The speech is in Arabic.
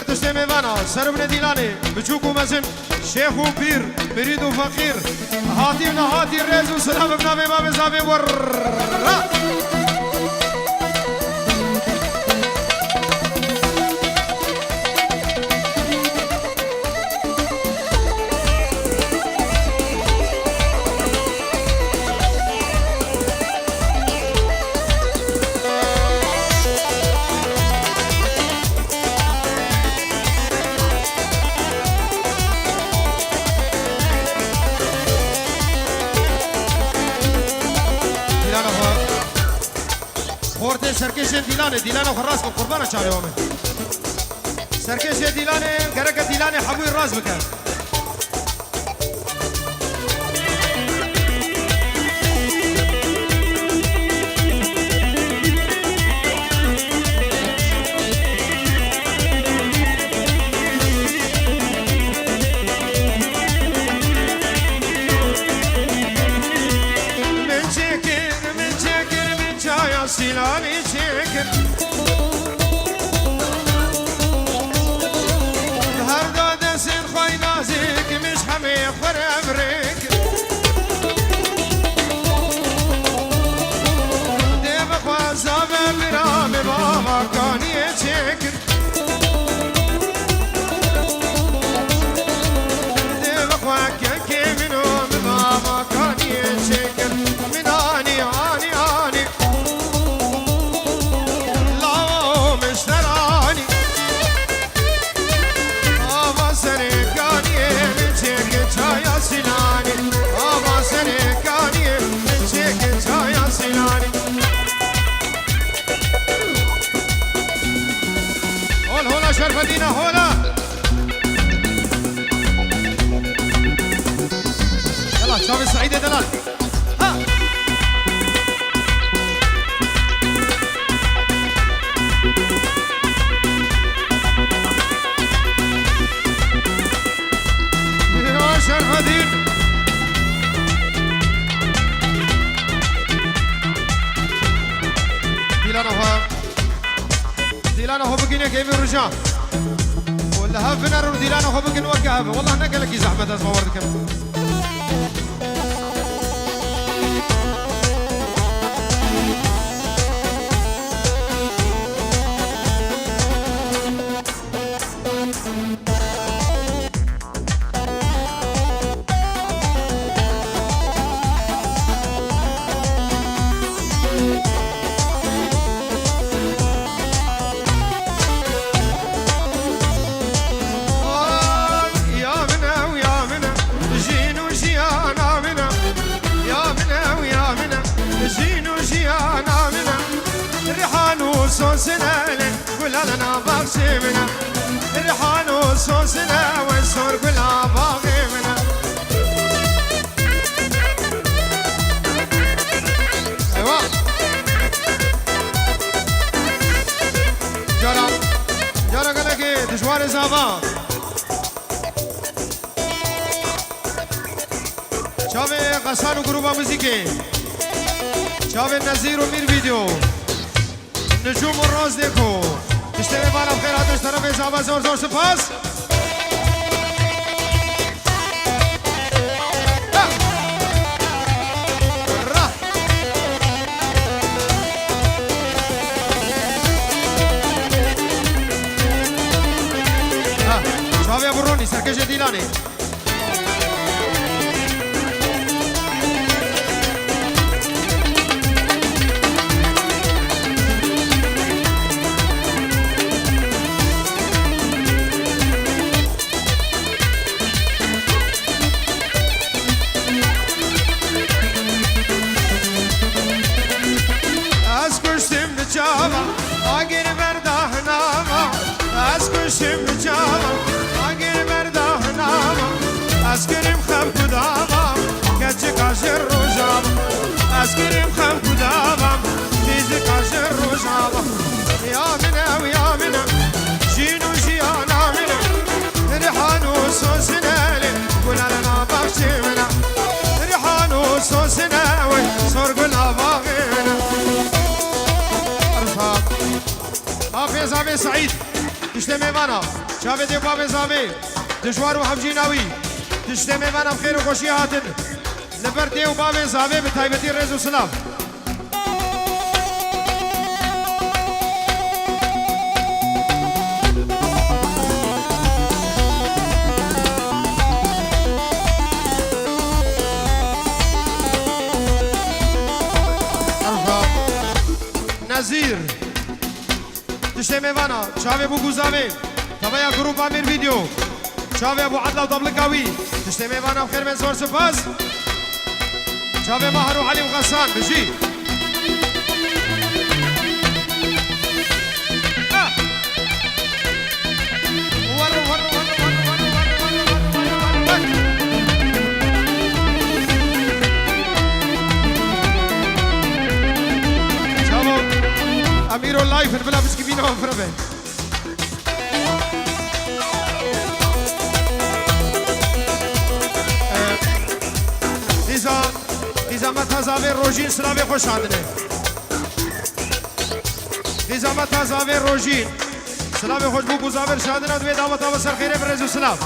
تشتمي فانا سربنا ديلاني بجوك ومزن شيخ وبير مريد وفقير هاتي ونهاتي الرز وسلام بنابي ما بزابي ورا سرکش دیلانه خراس کن قربان چاله وامه سرکش دیلانه گرک دیلانه حبوی راز بکن سیلانی چکر هر داده سین خوی نازک مش همه خور امریک دیو خوازا برام بابا کانی چکر دیو خواه که منو بابا کانی چکر من آنی آنی آنی سیلانی آبا سرکانی چک چایا سیلانی هولا شرف دینا هولا يلا شوف السعيد يا دلال ها شرف دين ديلانه هو بقينا كيف الرجال ولا هافنا ديلانه هو بقينا وقاف والله نقلك يا زحمه اسمع وردك صوصنا ولا لنا باغي منا الريحان وصوصنا والسور كلها باغي منا ايوا جارا قال لك دشوار زابا شافي غسان وجروبا موسيقي شافي النزير ومير فيديو نجوم الروز دیکھو اشتري بالا بخير هاتش طرف اصابة زور زور سپاس شاوی برونی سرکش دیلانی اسكريم خم قدامم كاتشك عشر رجام اسكريم خم قدامم تيزك عشر رجام يا منا ويا منا جينو جيانا منا ريحانو صوصنا ولا لنا باغشي منا ريحانو صوصنا وصور قلنا باغينا ارفع حافظ عبي سعيد اشتمي معنا چاوه دی باب زاوی دشوار و حمجی ناوی تشته میوانم خیر و خوشی هاتن لبر دی و باب زاوی به تایبتی رز و سلام نزیر تشته میوانا چاوه بو گوزاوی تبایا گروپ امیر ویدیو چاوه ابو عدل و دبلکاوی تشته میوانا بخیر من زور سپاس چاوه مهر و علیم غسان بجی اميرو لايف بلا بس كبينا وفربه نظامت هزاوه روژین سلامه خوش آمده نظامت هزاوه روژین سلامه خوش بو گزاور شادنا دوی دعوت و سر خیره برز و سلام